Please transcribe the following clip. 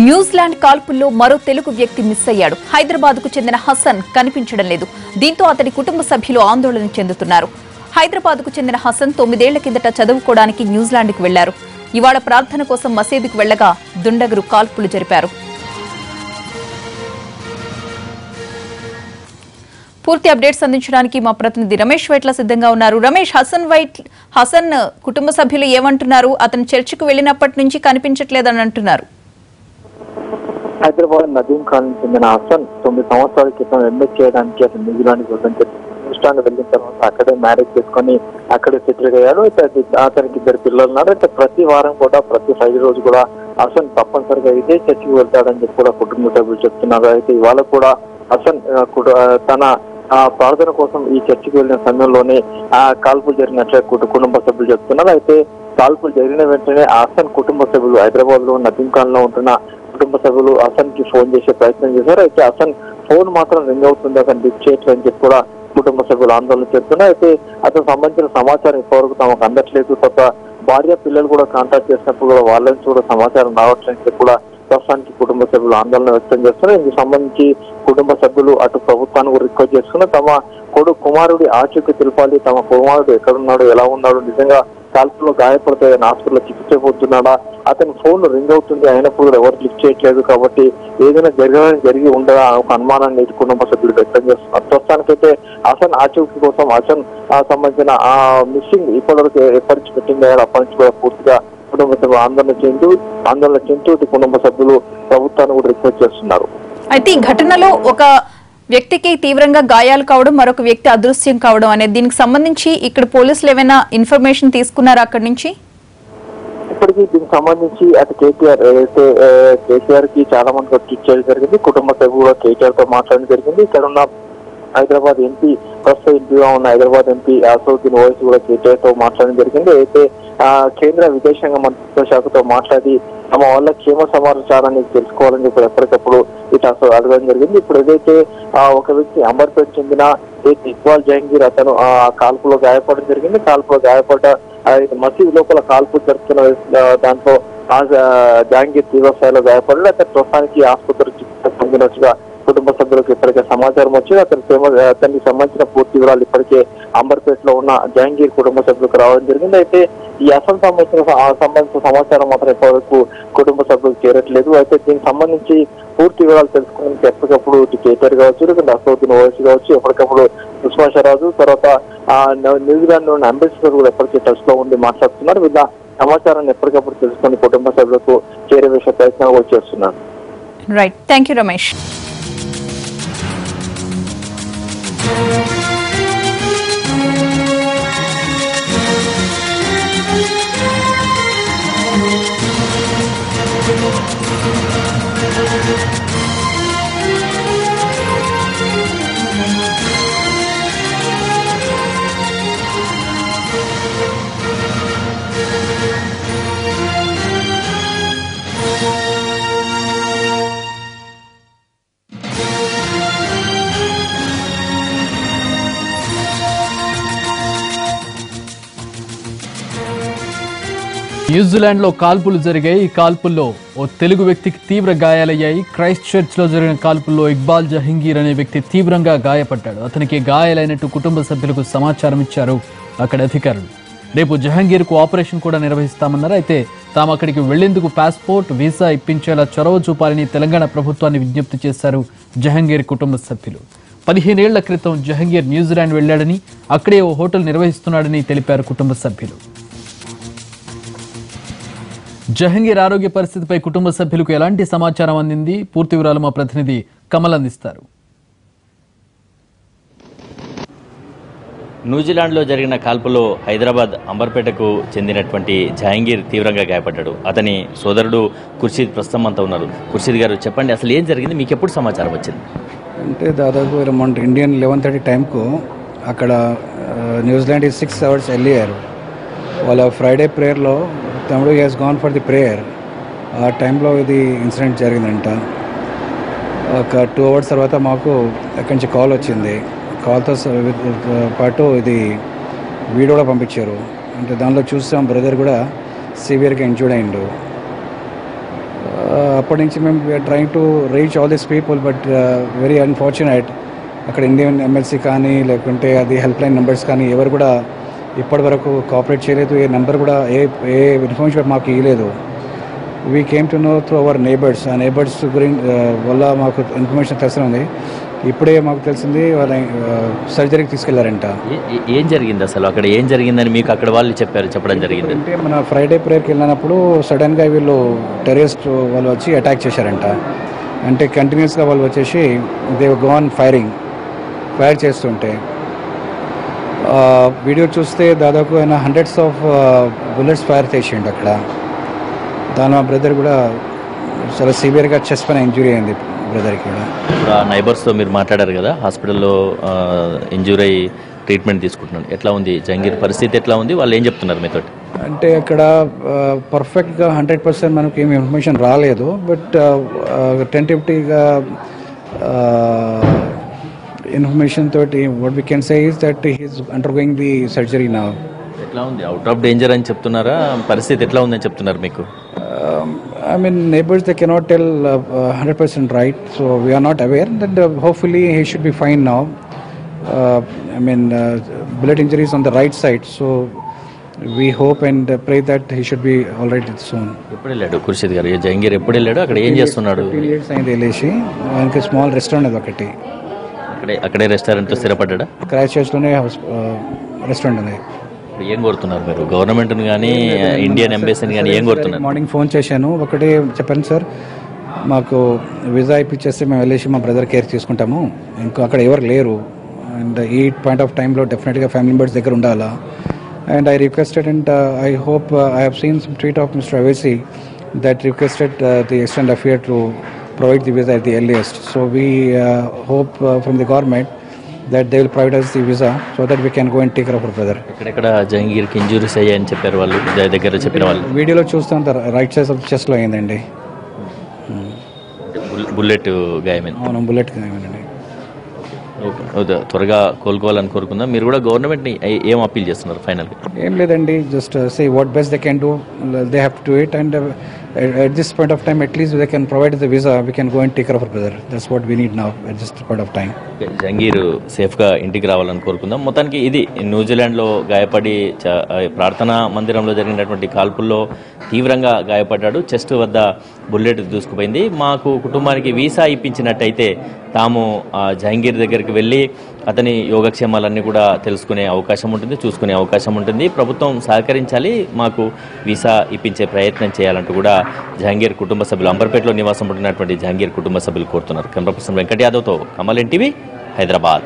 New Zealand కాల్పుల్లో మరో తెలుగు వ్యక్తి మిస్ అయ్యాడు. హైదరాబాద్ కు చెందిన హసన్ కనిపించడం లేదు. దీంతో అతడి కుటుంబ సభ్యులు ఆందోళన చెందుతున్నారు. హైదరాబాద్ కు చెందిన హసన్ 9 ఏళ్ల కిందట చదువుకోవడానికి న్యూజిలాండ్ కు వెళ్లారు. ఇవాళ ప్రార్థన కోసం మసీదుకు వెళ్లగా దుండగులు కాల్పులు జరిపారు. పూర్తి అప్డేట్స్ అందించడానికి మా ప్రతినిధి రమేష్ వైట్ల సిద్ధంగా ఉన్నారు. రమేష్, హసన్ కుటుంబ సభ్యులు ఏమంటున్నారు? అతను చర్చికి వెళ్లినప్పటి నుంచి కనిపించట్లేదని అంటున్నారు. హైదరాబాద్ నదీం ఖాన్ చెందిన హసన్ 9 సంవత్సరాల క్రితం ఎంఎస్ చేయడానికి అతను న్యూజిలాండ్ న్యూజిలాండ్ వెళ్ళిన తర్వాత అక్కడే మ్యారేజ్ చేసుకుని అక్కడే సెటిల్ అయ్యాడు. అతనికి 2 పిల్లలు ఉన్నారు. అయితే ప్రతి వారం కూడా ప్రతి ఫ్రైడే రోజు కూడా హసన్ తప్పనిసరిగా ఇదే చర్చికి వెళ్తాడని చెప్పి కూడా కుటుంబ సభ్యులు చెప్తున్నారు. అయితే ఇవాళ కూడా హసన్ తన ప్రార్థన కోసం ఈ చర్చికి వెళ్లిన సమయంలోనే కాల్పులు జరిగినట్లు కుటుంబ సభ్యులు చెప్తున్నారు. అయితే కాల్పులు జరిగిన వెంటనే హసన్ కుటుంబ సభ్యులు హైదరాబాద్ లో నదీం ఖాన్ లో ఉంటున్న కుటుంబ సభ్యులు హసన్ కి ఫోన్ చేసే ప్రయత్నం చేశారు. అయితే హసన్ ఫోన్ మాత్రం రింగ్ అవుతుంది, అతను లిఫ్ట్ చేయట్లేదని చెప్పి కూడా కుటుంబ సభ్యులు ఆందోళన చేస్తున్నారు. అయితే అతనికి సంబంధించిన సమాచారం ఇప్పటివరకు తమకు అందట్లేదు. కొత్త భార్య పిల్లలు కూడా కాంటాక్ట్ చేసినప్పుడు కూడా వాళ్ళ నుంచి కూడా సమాచారం రావట్లేదని చెప్పి కూడా ప్రస్తుతానికి కుటుంబ సభ్యులు ఆందోళన వ్యక్తం చేస్తున్నారు. ఇందుకు సంబంధించి కుటుంబ సభ్యులు అటు ప్రభుత్వాన్ని కూడా రిక్వెస్ట్ చేస్తున్నారు. తమ కుమారుడి ఆచూకీ తెలపాలి, తమ కుమారుడు ఎక్కడున్నాడు, ఎలా ఉన్నాడు, నిజంగా కాల్పులో గాయపడితే హాస్పిటల్లో చికిత్స పోతున్నాడా, అతని ఫోన్ రింగ్ అవుతుంది అయినప్పుడు కూడా ఎవరు లిఫ్ట్ చేయట్లేదు. కాబట్టి ఏదైనా జరిగి ఉండదా ఒక అనుమానాన్ని కుటుంబ సభ్యులు వ్యక్తం చేస్తున్నారు. ప్రస్తుతానికైతే హసన్ ఆచూకీ కోసం హసన్ సంబంధించిన మిస్సింగ్ ఇప్పటివరకు ఎప్పటి నుంచి పెట్టింది అప్పటి నుంచి కూడా పూర్తిగా కుటుంబ సభ్యులు ఆందోళన చెందుతూ కుటుంబ సభ్యులు ప్రభుత్వాన్ని కూడా రిక్వెస్ట్ చేస్తున్నారు. అయితే ఈ ఘటనలో ఒక వ్యక్తికి తీవ్రంగా గాయాలు కావడం, మరొక వ్యక్తి అదృశ్యం కావడం అనేది దీనికి సంబంధించి ఇక్కడ పోలీసులు ఏమైనా ఇన్ఫర్మేషన్ తీసుకున్నారా అక్కడి నుంచి? ఇప్పటికీ దీనికి సంబంధించి అటు కేసీఆర్ కి చాలా మంది ట్వీట్ చేయడం జరిగింది. కుటుంబ సభ్యులు కేటీఆర్ తో మాట్లాడడం జరిగింది. ఇక్కడ ఉన్న హైదరాబాద్ ఎంపీ ప్రస్తుత ఎంపీగా ఉన్న హైదరాబాద్ ఎంపీ అసదుద్దీన్ ఓవైసీ కూడా కేటీఆర్ తో మాట్లాడడం జరిగింది. అయితే కేంద్ర విదేశాంగ మంత్రిత్వ శాఖతో మాట్లాడి తమ వాళ్ళ క్షేమ సమాచారాన్ని తెలుసుకోవాలని చెప్పి ఎప్పటికప్పుడు ఇటు అడగడం జరిగింది. ఇప్పుడు ఏదైతే ఒక వ్యక్తి అంబర్పేట చెందిన ఇక్బాల్ జహంగీర్ అతను కాల్పులో గాయపడడం జరిగింది. కాల్పులో గాయపడ్డ మసీదు లోపల కాల్పులు జరుపుతున్న దాంట్లో జహంగీర్ తీవ్రస్థాయిలో గాయపడ్డాడు. అతను ప్రస్తుతానికి ఆసుపత్రికి చికిత్స పొందినట్టుగా కుటుంబ సభ్యులకు ఇప్పటికే సమాచారం వచ్చింది. అతనికి సంబంధించిన పూర్తి వివరాలు ఇప్పటికే అంబర్పేటలో ఉన్న జహంగీర్ కుటుంబ సభ్యులకు రావడం జరిగింది. అయితే ఈ అసలు సంబంధించిన సమాచారం మాత్రం ఇప్పటివరకు కుటుంబ సభ్యులకు చేరట్లేదు. అయితే దీనికి సంబంధించి పూర్తి వివరాలు తెలుసుకోవడానికి ఎప్పటికప్పుడు కేటీఆర్ కావచ్చు, అసదుద్దీన్ ఓవైసీ కావచ్చు, ఎప్పటికప్పుడు సుష్మా స్వరాజ్, తర్వాత న్యూజిలాండ్ లోని అంబేద్కర్ కూడా ఎప్పటికీ టచ్ లో ఉండి మాట్లాడుతున్నారు. వీళ్ళ సమాచారాన్ని ఎప్పటికప్పుడు తెలుసుకొని కుటుంబ సభ్యులకు చేరవేసే ప్రయత్నాలు కూడా చేస్తున్నారు. Right, thank you Ramesh. New Zealand లో కాల్పులు జరిగాయి. ఈ కాల్పుల్లో ఓ తెలుగు వ్యక్తికి తీవ్ర గాయాలయ్యాయి. క్రైస్ట్ చర్చ్ లో జరిగిన కాల్పుల్లో ఇక్బాల్ జహంగీర్ అనే వ్యక్తి తీవ్రంగా గాయపడ్డాడు. అతనికి గాయాలైనట్టు కుటుంబ సభ్యులకు సమాచారం ఇచ్చారు అక్కడ అధికారులు. రేపు జహంగీర్ కు ఆపరేషన్ కూడా నిర్వహిస్తామన్నారు. అయితే తాము అక్కడికి వెళ్లేందుకు పాస్పోర్ట్, వీసా ఇప్పించేలా చొరవ చూపాలని తెలంగాణ ప్రభుత్వాన్ని విజ్ఞప్తి చేశారు జహంగీర్ కుటుంబ సభ్యులు. 15 ఏళ్ల క్రితం జహంగీర్ న్యూజిలాండ్ వెళ్లాడని, అక్కడే ఓ హోటల్ నిర్వహిస్తున్నాడని తెలిపారు కుటుంబ సభ్యులు. జహంగీర్ ఆరోగ్య పరిస్థితిపై కుటుంబ సభ్యులకు ఎలాంటి సమాచారం అందింది? పూర్తి వివరాలు మా ప్రతినిధి కమల్ అందిస్తారు. న్యూజిలాండ్లో జరిగిన కాల్పులో హైదరాబాద్ అంబర్పేటకు చెందినటువంటి జహంగీర్ తీవ్రంగా గాయపడ్డాడు. అతని సోదరుడు ఖుర్షీద్ ప్రస్తుతం అంతా ఉన్నారు. ఖుర్షీద్ గారు, చెప్పండి, అసలు ఏం జరిగింది, మీకు ఎప్పుడు సమాచారం వచ్చింది? అంటే దాదాపు మన ఇండియన్ 11:30 టైంకు అక్కడ న్యూజిలాండ్ 6 అవర్స్ వెళ్ళారు. వాళ్ళ ఫ్రైడే ప్రేయర్లో తమ్ముడు he has gone for the prayer. ఆ టైంలో ఇది ఇన్సిడెంట్ జరిగిందంట. ఒక 2 అవర్స్ తర్వాత మాకు అక్కడి నుంచి కాల్ వచ్చింది. కాల్తో పాటు ఇది వీడియో కూడా పంపించారు. అంటే దానిలో చూసాం బ్రదర్ కూడా సివియర్గా ఇంజూర్డ్ అయిండు. అప్పటి నుంచి మేము we are trying to reach all this people, but very unfortunate అక్కడ ఇండియన్ ఎమ్మెల్సీ కానీ లేకుంటే అది హెల్ప్ లైన్ నెంబర్స్ కానీ ఎవరు కూడా ఇప్పటి వరకు కోఆపరేట్ చేయలేదు. ఏ నెంబర్ కూడా ఏ ఇన్ఫర్మేషన్ మాకు ఇవ్వలేదు. We came to know through our neighbours. ఆ నేబర్స్ గురించి వల్ల మాకు ఇన్ఫర్మేషన్ తెలిసింది. ఇప్పుడే మాకు తెలిసింది వాళ్ళ సర్జరీకి తీసుకెళ్లారంట. ఏం జరిగింది అసలు అక్కడ, ఏం జరిగిందని మీకు అక్కడ వాళ్ళు చెప్పడం జరిగింది? అంటే మన ఫ్రైడే ప్రేయర్కి వెళ్ళినప్పుడు సడన్గా వీళ్ళు టెర్రరిస్ట్ వాళ్ళు వచ్చి అటాక్ చేశారంట. అంటే కంటిన్యూస్గా వాళ్ళు వచ్చేసి దే గోన్ ఫైర్ చేస్తుంటే వీడియో చూస్తే దాదాపు ఆయన హండ్రెడ్స్ ఆఫ్ బుల్లెట్స్ ఫైర్ చేసిండు అక్కడ. దాని మా బ్రదర్ కూడా చాలా సివియర్గా చెస్ట్ పైన ఇంజురీ అయింది బ్రదర్కి కూడా. ఇప్పుడు ఆ నైబర్స్తో మీరు మాట్లాడారు కదా, హాస్పిటల్లో ఇంజూరీ అయ్యి ట్రీట్మెంట్ తీసుకుంటున్నాను, ఎట్లా ఉంది జహంగీర్ పరిస్థితి, ఎట్లా ఉంది, వాళ్ళు ఏం చెప్తున్నారు మీతో? అంటే అక్కడ పర్ఫెక్ట్గా 100% మనకి ఏమి ఇన్ఫర్మేషన్ రాలేదు. బట్ టెంటివ్గా ఇన్ఫర్మేషన్ తోటి what we can say is that he's undergoing the surgery now. ఎట్లా ఉంది, అవుట్ ఆఫ్ డేంజర్ అని చెప్తున్నారా, పరిస్థితి ఎట్లా ఉందని చెప్తున్నారు మీకు? I mean, neighbors, they cannot tell 100% right, so we are not aware. That hopefully he should be fine now. Bullet injuries on the right side, so we hope and pray that he should be all right soon. ఎప్పుడు వెళ్ళాడు ఖుర్షీద్ గారు, జహంగీర్ ఎప్పుడు వెళ్ళాడు, అక్కడ ఏం చేస్తున్నాడు? 15 years అయింది వెళ్ళేసి. ఆయనకి స్మాల్ రెస్టారెంట్ అది ఒకటి, అక్కడే రెస్టారెంట్లో స్థిరపడ్డా? క్రైస్ట్ చర్చ్లోనే రెస్టారెంట్ ఉంది. ఏం కోరుతున్నారు మీరు గవర్నమెంట్ని కానీ ఇండియన్ ఎంబసీని కానీ ఏం కోరుతున్నారు? మార్నింగ్ ఫోన్ చేశాను, ఒకటే చెప్పాను సార్, మాకు వీసా ఇప్పించేస్తే మేము వెళ్ళేసి మా బ్రదర్ కేర్ తీసుకుంటాము, ఇంకా అక్కడ ఎవరు లేరు, అండ్ ఈ పాయింట్ ఆఫ్ టైంలో డెఫినెట్గా ఫ్యామిలీ మెంబర్స్ దగ్గర ఉండాలా. And I requested and I hope I have seen some tweet of mister Owaisi that requested the external affair to provide the visa at the earliest. So we hope from the government that they will provide us the visa so that we can go and take care of our brother. ఇక్కడ జహంగీర్కి injuries అయ్యాయని చెప్పారు వాళ్ళు, దగ్గర చెప్పిన వాళ్ళు. వీడియోలో చూస్తాం right side of చెస్ట్లో అయిందండి. బుల్లెట్ గాయమైంది. అవును, బుల్లెట్ గాయమైందండి. త్వరగా కోలుకోవాలని కోరుకుందాం. మీరు కూడా గవర్నమెంట్ని ఏం అప్పీల్ చేస్తున్నారు ఫైనల్గా? ఏం లేదండి, just say what best they can do, they have to do it. And at this point of time, at least they can provide the visa, we can go and take care of our brother. That's what we need now at this point of time. Jahangir సేఫ్గా ఇంటికి రావాలని కోరుకుందాం. మొత్తానికి ఇది న్యూజిలాండ్లో గాయపడి ప్రార్థనా మందిరంలో జరిగినటువంటి కాల్పుల్లో తీవ్రంగా గాయపడ్డాడు. చెస్ట్ వద్ద బుల్లెట్ దూసుకుపోయింది. మాకు కుటుంబానికి వీసా ఇప్పించినట్టయితే తాము జహంగీర్ దగ్గరికి వెళ్ళి అతని యోగక్షేమాలన్నీ కూడా తెలుసుకునే అవకాశం ఉంటుంది, చూసుకునే అవకాశం ఉంటుంది. ప్రభుత్వం సహకరించాలి, మాకు వీసా ఇప్పించే ప్రయత్నం చేయాలంటూ కూడా జహంగీర్ కుటుంబ సభ్యులు, అంబర్పేటలో నివాసం ఉంటున్నటువంటి జహంగీర్ కుటుంబ సభ్యులు కోరుతున్నారు. కెమెరా పర్సన్ వెంకట్ యాదవ్తో కమల్ ఎన్టీవీ, హైదరాబాద్.